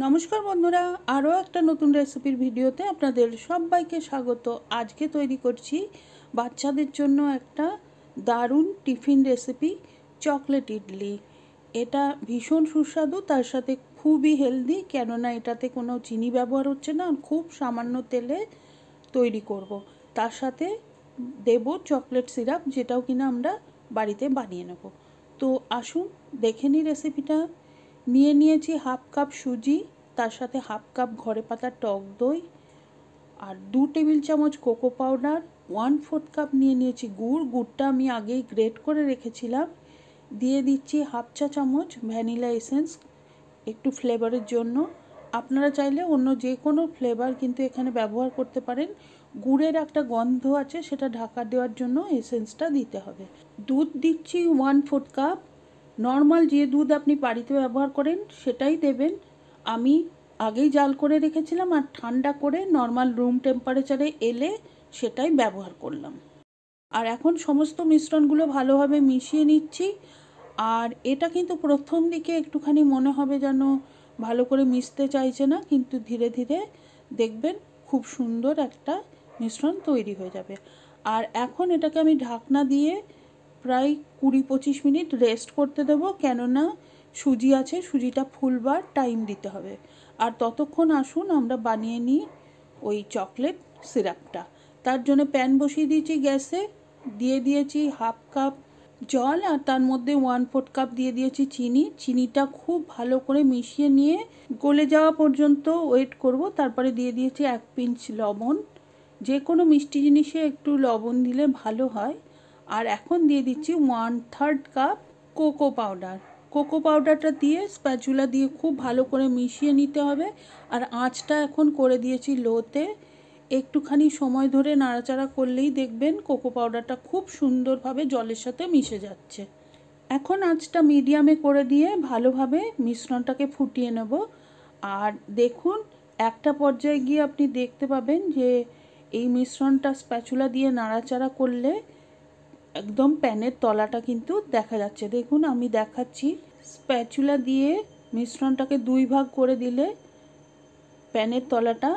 নমস্কার বন্ধুরা, আরও একটা নতুন রেসিপির ভিডিওতে আপনাদের সবাইকে স্বাগত। আজকে তৈরি করছি বাচ্চাদের জন্য একটা দারুণ টিফিন রেসিপি, চকলেট ইডলি। এটা ভীষণ সুস্বাদু, তার সাথে খুবই হেলদি, কেননা এটাতে কোনো চিনি ব্যবহার হচ্ছে না, খুব সামান্য তেলে তৈরি করব। তার সাথে দেব চকলেট সিরাপ, যেটাও কিনা আমরা বাড়িতে বানিয়ে নেব। তো আসুন দেখে নিই রেসিপিটা। নিয়েছি হাফ কাপ সুজি, তার সাথে হাফ কাপ ঘরে পাতা টক দই, আর 2 টেবিল চামচ কোকো পাউডার, 1/4 কাপ নিয়েছি গুড়টা আমি আগেই গ্রেট করে রেখেছিলাম। দিয়ে দিচ্ছি হাফ চা চামচ ভ্যানিলা এসেন্স, একটু ফ্লেভারের জন্য। আপনারা চাইলে অন্য যে কোনো ফ্লেভার কিন্তু এখানে ব্যবহার করতে পারেন। গুড়ের একটা গন্ধ আছে, সেটা ঢাকা দেওয়ার জন্য এসেন্সটা দিতে হবে। দুধ দিচ্ছি 1/4 কাপ। নর্মাল যে দুধ আপনি বাড়িতে ব্যবহার করেন সেটাই দেবেন। আমি আগেই জাল করে রেখেছিলাম, আর ঠান্ডা করে নর্মাল রুম টেম্পারেচারে এলে সেটাই ব্যবহার করলাম। আর এখন সমস্ত মিশ্রণগুলো ভালোভাবে মিশিয়ে নিচ্ছি। আর এটা কিন্তু প্রথম দিকে একটুখানি মনে হবে যেন ভালো করে মিশতে চাইছে না, কিন্তু ধীরে ধীরে দেখবেন খুব সুন্দর একটা মিশ্রণ তৈরি হয়ে যাবে। আর এখন এটাকে আমি ঢাকনা দিয়ে প্রায় 20-25 মিনিট রেস্ট করতে দেবো, কেননা সুজি আছে, সুজিটা ফুলবার টাইম দিতে হবে। আর ততক্ষণ আসুন আমরা বানিয়ে নিই ওই চকলেট সিরাপটা। তার জন্য প্যান বসিয়ে দিয়েছি গ্যাসে, দিয়ে দিয়েছি হাফ কাপ জল, আর তার মধ্যে 1/4 কাপ দিয়ে দিয়েছি চিনিটা খুব ভালো করে মিশিয়ে নিয়ে গলে যাওয়া পর্যন্ত ওয়েট করব। তারপরে দিয়ে দিয়েছি 1 পিঞ্চ লবণ, যে কোনো মিষ্টি জিনিসে একটু লবণ দিলে ভালো হয়। আর এখন দিয়ে দিচ্ছি 1/3 কাপ কোকো পাউডারটা দিয়ে স্প্যাচুলা দিয়ে খুব ভালো করে মিশিয়ে নিতে হবে। আর আঁচটা এখন করে দিয়েছি লোতে। একটুখানি সময় ধরে নাড়াচাড়া করলেই দেখবেন কোকো পাউডারটা খুব সুন্দরভাবে জলের সাথে মিশে যাচ্ছে। এখন আঁচটা মিডিয়ামে করে দিয়ে ভালোভাবে মিশ্রণটাকে ফুটিয়ে নেব। আর দেখুন, একটা পর্যায়ে গিয়ে আপনি দেখতে পাবেন যে এই মিশ্রণটা স্প্যাচুলা দিয়ে নাড়াচাড়া করলে একদম প্যানের তলাটা কিন্তু দেখা যাচ্ছে। দেখুন আমি দেখাচ্ছি, স্প্যাচুলা দিয়ে মিশ্রণটাকে 2 ভাগ করে দিলে প্যানের তলাটা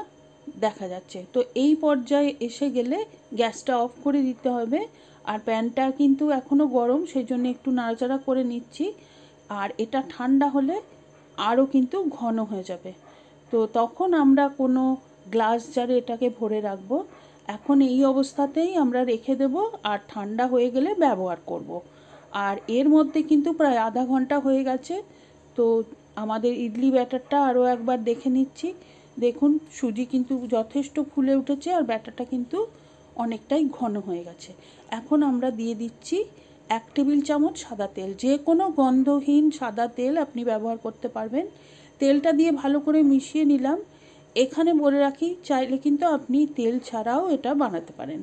দেখা যাচ্ছে। তো এই পর্যায়ে এসে গেলে গ্যাসটা অফ করে দিতে হবে। আর প্যানটা কিন্তু এখনও গরম, সেই জন্য একটু নাড়াচাড়া করে নিচ্ছি। আর এটা ঠান্ডা হলে আরও কিন্তু ঘন হয়ে যাবে। তো তখন আমরা কোনো গ্লাস জারে এটাকে ভরে রাখবো। এখন এই অবস্থাতেই আমরা রেখে দেব, আর ঠান্ডা হয়ে গেলে ব্যবহার করব। আর এর মধ্যে কিন্তু প্রায় আধা ঘন্টা হয়ে গেছে। তো আমাদের ইডলি ব্যাটারটা আরও একবার দেখে নিচ্ছি। দেখুন সুজি কিন্তু যথেষ্ট ফুলে উঠেছে, আর ব্যাটারটা কিন্তু অনেকটাই ঘন হয়ে গেছে। এখন আমরা দিয়ে দিচ্ছি 1 টেবিল চামচ সাদা তেল, যে কোনো গন্ধহীন সাদা তেল আপনি ব্যবহার করতে পারবেন। তেলটা দিয়ে ভালো করে মিশিয়ে নিলাম। এখানে বলে রাখি, চাইলে কিন্তু আপনি তেল ছাড়াও এটা বানাতে পারেন,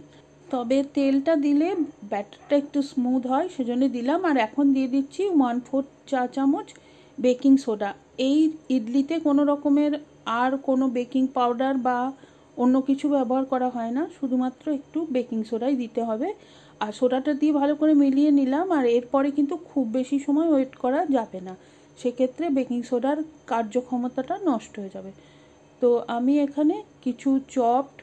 তবে তেলটা দিলে ব্যাটারটা একটু স্মুথ হয়, সেজন্য দিলাম। আর এখন দিয়ে দিচ্ছি 1/4 চা চামচ বেকিং সোডা। এই ইডলিতে কোনো রকমের আর কোনো বেকিং পাউডার বা অন্য কিছু ব্যবহার করা হয় না, শুধুমাত্র একটু বেকিং সোডাই দিতে হবে। আর সোডাটা দিয়ে ভালো করে মিলিয়ে নিলাম। আর এরপরে কিন্তু খুব বেশি সময় ওয়েট করা যাবে না, সেক্ষেত্রে বেকিং সোডার কার্যক্ষমতাটা নষ্ট হয়ে যাবে। তো আমি এখানে কিছু চপড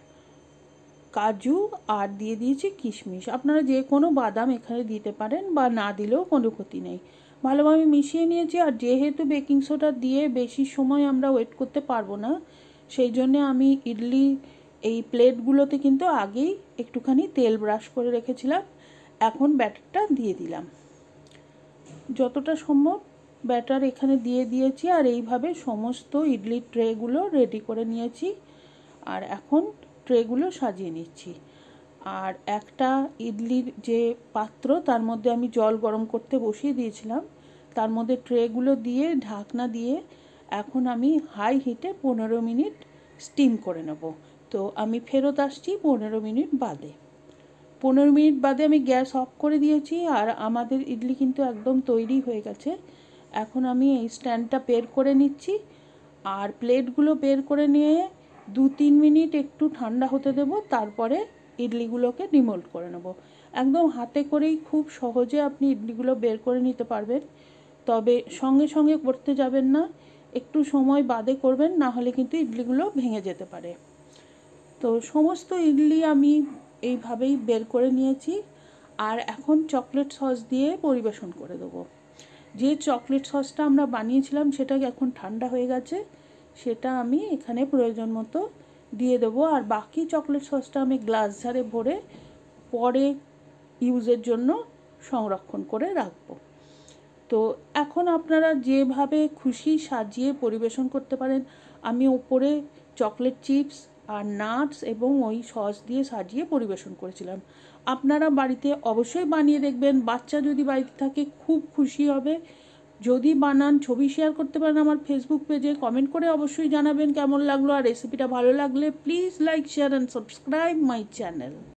কাজু আর দিয়ে দিয়েছি কিশমিশ। আপনারা যে কোনো বাদাম এখানে দিতে পারেন, বা না দিলেও কোনো ক্ষতি নেই। ভালোভাবে মিশিয়ে নিয়েছি। আর যেহেতু বেকিং সোডা দিয়ে বেশি সময় আমরা ওয়েট করতে পারবো না, সেই জন্যে আমি ইডলি এই প্লেটগুলোতে কিন্তু আগেই একটুখানি তেল ব্রাশ করে রেখেছিলাম। এখন ব্যাটারটা দিয়ে দিলাম, যতটা সম্ভব ব্যাটার এখানে দিয়ে দিয়েছি। আর এইভাবে সমস্ত ইডলির ট্রেগুলো রেডি করে নিয়েছি। আর এখন ট্রেগুলো সাজিয়ে নিচ্ছি। আর একটা ইডলির যে পাত্র, তার মধ্যে আমি জল গরম করতে বসিয়ে দিয়েছিলাম, তার মধ্যে ট্রেগুলো দিয়ে ঢাকনা দিয়ে এখন আমি হাই হিটে 15 মিনিট স্টিম করে নেব। তো আমি ফেরত আসছি 15 মিনিট বাদে। 15 মিনিট বাদে আমি গ্যাস অফ করে দিয়েছি। আর আমাদের ইডলি কিন্তু একদম তৈরি হয়ে গেছে। এখন আমি এই স্ট্যান্ডটা বের করে নিচ্ছি। আর প্লেটগুলো বের করে নিয়ে 2-3 মিনিট একটু ঠান্ডা হতে দেব, তারপরে ইডলিগুলোকে ডিমোল্ড করে নেব। একদম হাতে করেই খুব সহজে আপনি ইডলিগুলো বের করে নিতে পারবেন, তবে সঙ্গে সঙ্গে করতে যাবেন না। একটু সময় বাদে করবেন, না হলে কিন্তু ইডলিগুলো ভেঙে যেতে পারে। তো সমস্ত ইডলি আমি এইভাবেই বের করে নিয়েছি। আর এখন চকলেট সস দিয়ে পরিবেশন করে দেবো। যে চকলেট সসটা আমরা বানিয়েছিলাম সেটা এখন ঠান্ডা হয়ে গেছে, সেটা আমি এখানে প্রয়োজন মতো দিয়ে দেবো। আর বাকি চকলেট সসটা আমি গ্লাস জারে ভরে পরে ইউজের জন্য সংরক্ষণ করে রাখবো। তো এখন আপনারা যেভাবে খুশি সাজিয়ে পরিবেশন করতে পারেন। আমি উপরে চকলেট চিপস আর নাটস এবং ওই সস দিয়ে সাজিয়ে পরিবেশন করেছিলাম। আপনারা বাড়িতে অবশ্যই বানিয়ে দেখবেন। বাচ্চা যদি বাড়িতে থাকে খুব খুশি হবে। যদি বানান ছবি শেয়ার করতে পারেন আমার ফেসবুক পেজে, কমেন্ট করে অবশ্যই জানাবেন কেমন লাগলো। আর রেসিপিটা ভালো লাগলে please like, share and subscribe my channel.